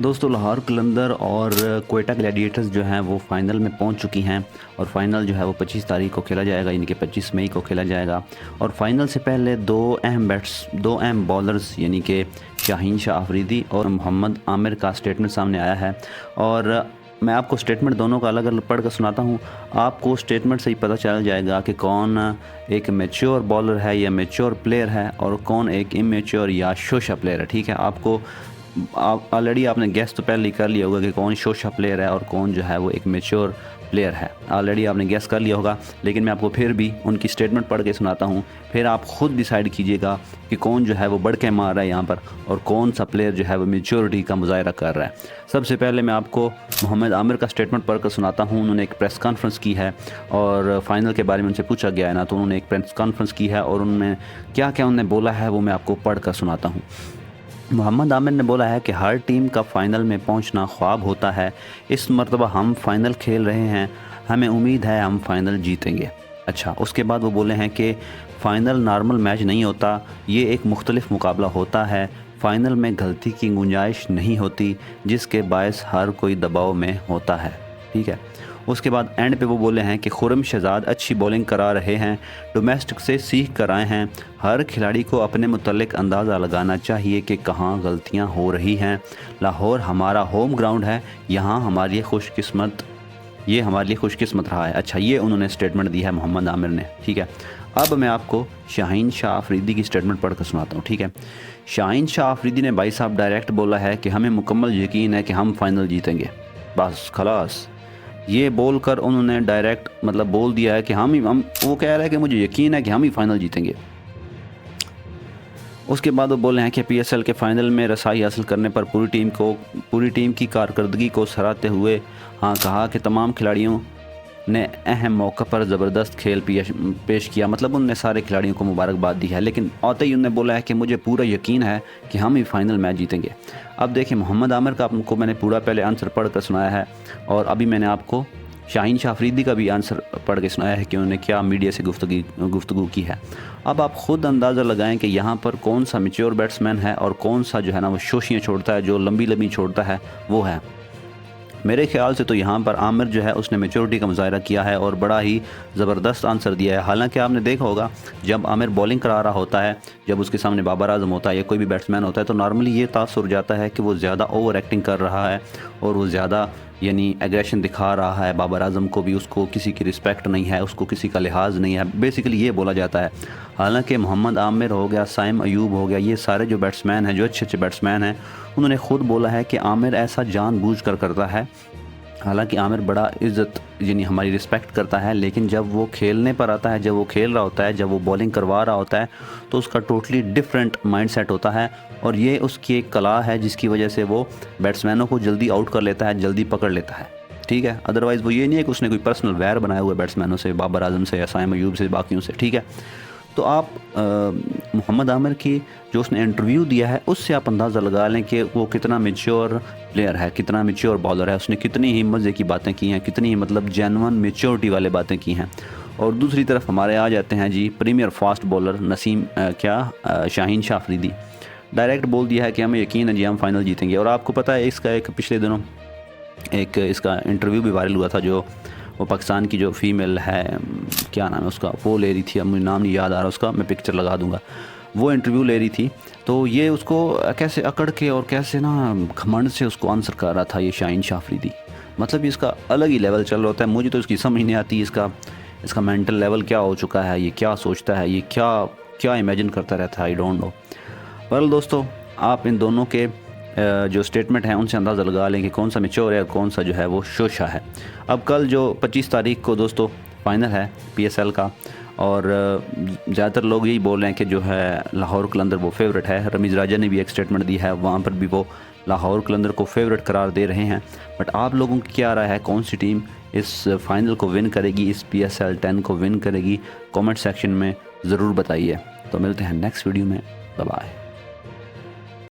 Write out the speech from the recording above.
दोस्तों लाहौर कलंदर और क्वेटा ग्लैडिएटर्स जो हैं वो फ़ाइनल में पहुंच चुकी हैं और फ़ाइनल जो है वो 25 तारीख को खेला जाएगा, यानी कि 25 मई को खेला जाएगा। और फ़ाइनल से पहले दो अहम बॉलर्स यानी कि शाहीन शाह अफरीदी और मोहम्मद आमिर का स्टेटमेंट सामने आया है। और मैं आपको स्टेटमेंट दोनों का अलग अलग पढ़ कर सुनाता हूँ। आपको स्टेटमेंट से ही पता चल जाएगा कि कौन एक मैच्योर बॉलर है या मैच्योर प्लेयर है और कौन एक इमेच्योर या शोशा प्लेयर है। ठीक है, आपको आप ऑलरेडी आपने गेस तो पहले ही कर लिया होगा कि कौन शोशा प्लेयर है और कौन जो है वो एक मैच्योर प्लेयर है। ऑलरेडी आपने गेस कर लिया होगा, लेकिन मैं आपको फिर भी उनकी स्टेटमेंट पढ़ के सुनाता हूँ। फिर आप ख़ुद डिसाइड कीजिएगा कि कौन जो है वो बढ़ के मार रहा है यहाँ पर और कौन सा प्लेयर जो है वो मैच्योरिटी का मुजाहरा कर रहा है। सबसे पहले मैं आपको मोहम्मद आमिर का स्टेटमेंट पढ़ कर सुनाता हूँ। उन्होंने एक प्रेस कॉन्फ्रेंस की है और फाइनल के बारे में उनसे पूछा गया है ना, तो उन्होंने एक प्रेस कॉन्फ्रेंस की है और उन्होंने क्या क्या उन्होंने बोला है वो मैं आपको पढ़ कर सुनाता हूँ। मोहम्मद आमिर ने बोला है कि हर टीम का फ़ाइनल में पहुंचना ख्वाब होता है। इस मरतबा हम फ़ाइनल खेल रहे हैं, हमें उम्मीद है हम फ़ाइनल जीतेंगे। अच्छा, उसके बाद वो बोले हैं कि फ़ाइनल नॉर्मल मैच नहीं होता, ये एक मुख्तलिफ मुकाबला होता है। फ़ाइनल में गलती की गुंजाइश नहीं होती, जिसके बायस हर कोई दबाव में होता है। ठीक है, उसके बाद एंड पे वो बोले हैं कि खुर्रम शहजाद अच्छी बॉलिंग करा रहे हैं, डोमेस्टिक से सीख कर आए हैं। हर खिलाड़ी को अपने मुतल्लिक अंदाज़ा लगाना चाहिए कि कहाँ गलतियाँ हो रही हैं। लाहौर हमारा होम ग्राउंड है, यहाँ हमारी ये हमारे लिए खुशकिस्मत रहा है। अच्छा, ये उन्होंने स्टेटमेंट दी है मोहम्मद आमिर ने। ठीक है, अब मैं आपको शाहीन शाह अफरीदी की स्टेटमेंट पढ़ कर सुनाता हूँ। ठीक है, शाहीन शाह अफरीदी ने भाई साहब डायरेक्ट बोला है कि हमें मुकम्मल यकीन है कि हम फ़ाइनल जीतेंगे। बस खलास, ये बोल कर उन्होंने डायरेक्ट मतलब बोल दिया है कि हम वो कह रहा है कि मुझे यकीन है कि हम ही फ़ाइनल जीतेंगे। उसके बाद वो बोले हैं कि पीएसएल के फ़ाइनल में रसाई हासिल करने पर पूरी टीम की कारकर्दगी को सराहते हुए कहा कि तमाम खिलाड़ियों ने अहम मौका पर ज़बरदस्त खेल पेश किया। मतलब उनने सारे खिलाड़ियों को मुबारकबाद दी है, लेकिन आते ही उन्होंने बोला है कि मुझे पूरा यकीन है कि हम ही फ़ाइनल मैच जीतेंगे। अब देखिए, मोहम्मद आमिर का आपको मैंने पूरा पहले आंसर पढ़ कर सुनाया है और अभी मैंने आपको शाहीन शाह अफरीदी का भी आंसर पढ़ के सुनाया है कि उन्होंने क्या मीडिया से गुफ्तगू की है। अब आप ख़ुद अंदाज़ा लगाएं कि यहाँ पर कौन सा मैच्योर बैट्समैन है और कौन सा जो है ना वो शोशियाँ छोड़ता है, जो लंबी लंबी छोड़ता है वो है। मेरे ख्याल से तो यहाँ पर आमिर जो है उसने मैच्योरिटी का मुजाहरा किया है और बड़ा ही ज़बरदस्त आंसर दिया है। हालांकि आपने देखा होगा जब आमिर बॉलिंग करा रहा होता है, जब उसके सामने बाबर आजम होता है या कोई भी बैट्समैन होता है, तो नॉर्मली ये तासुर जाता है कि वो ज़्यादा ओवर एक्टिंग कर रहा है और वो ज़्यादा यानी एग्रेशन दिखा रहा है। बाबर आजम को भी उसको किसी की रिस्पेक्ट नहीं है, उसको किसी का लिहाज नहीं है, बेसिकली ये बोला जाता है। हालांकि मोहम्मद आमिर हो गया, साइम अयूब हो गया, ये सारे जो बैट्समैन हैं, जो अच्छे अच्छे बैट्समैन हैं, उन्होंने ख़ुद बोला है कि आमिर ऐसा जानबूझ कर करता है। हालांकि आमिर बड़ा इज़्ज़त यानी हमारी रिस्पेक्ट करता है, लेकिन जब वो खेलने पर आता है, जब वो खेल रहा होता है, जब वो बॉलिंग करवा रहा होता है, तो उसका टोटली डिफरेंट माइंडसेट होता है और ये उसकी एक कला है जिसकी वजह से वो बैट्समैनों को जल्दी आउट कर लेता है, जल्दी पकड़ लेता है। ठीक है, अदरवाइज़ वो ये नहीं है कि उसने कोई पर्सनल वैर बनाया हुआ है बैट्समैनों से, बाबर आजम से या साइम अयूब से, बाकियों से। ठीक है, तो आप मोहम्मद आमिर की जो उसने इंटरव्यू दिया है उससे आप अंदाज़ा लगा लें कि वो कितना मैच्योर प्लेयर है, कितना मैच्योर बॉलर है। उसने कितनी ही मज़े की बातें की हैं, कितनी ही मतलब जेन्युइन मैच्योरिटी वाले बातें की हैं। और दूसरी तरफ हमारे आ जाते हैं जी premier fast bowler Shaheen Shah Afridi. Direct बोल दिया है कि हमें यकीन है जी हम फाइनल जीतेंगे। और आपको पता है इसका एक पिछले दिनों एक इसका इंटरव्यू भी वायरल हुआ था, जो वो पाकिस्तान की जो फीमेल है, क्या नाम है उसका, वो ले रही थी, अब मुझे नाम नहीं याद आ रहा उसका, मैं पिक्चर लगा दूंगा। वो इंटरव्यू ले रही थी, तो ये उसको कैसे अकड़ के और कैसे ना घमंड से उसको आंसर कर रहा था ये शाहीन शाह अफरीदी। मतलब इसका अलग ही लेवल चल रहा होता है, मुझे तो इसकी समझ नहीं आती इसका मेंटल लेवल क्या हो चुका है, ये क्या सोचता है, ये क्या क्या इमेजिन करता रहता है, आई डोंट नो। पर दोस्तों, आप इन दोनों के जो स्टेटमेंट हैं उनसे अंदाज़ा लगा लें कि कौन सा मैच्योर है और कौन सा जो है वो शोशा है। अब कल जो 25 तारीख को दोस्तों फ़ाइनल है पीएसएल का, और ज़्यादातर लोग यही बोल रहे हैं कि जो है लाहौर कलंदर वो फेवरेट है। रमीज़ राजा ने भी एक स्टेटमेंट दी है, वहाँ पर भी वो लाहौर कलंदर को फेवरेट करार दे रहे हैं। बट आप लोगों की क्या राय है, कौन सी टीम इस फाइनल को विन करेगी, इस PSL 10 को विन करेगी? कमेंट सेक्शन में ज़रूर बताइए। तो मिलते हैं नेक्स्ट वीडियो में, बाय बाय।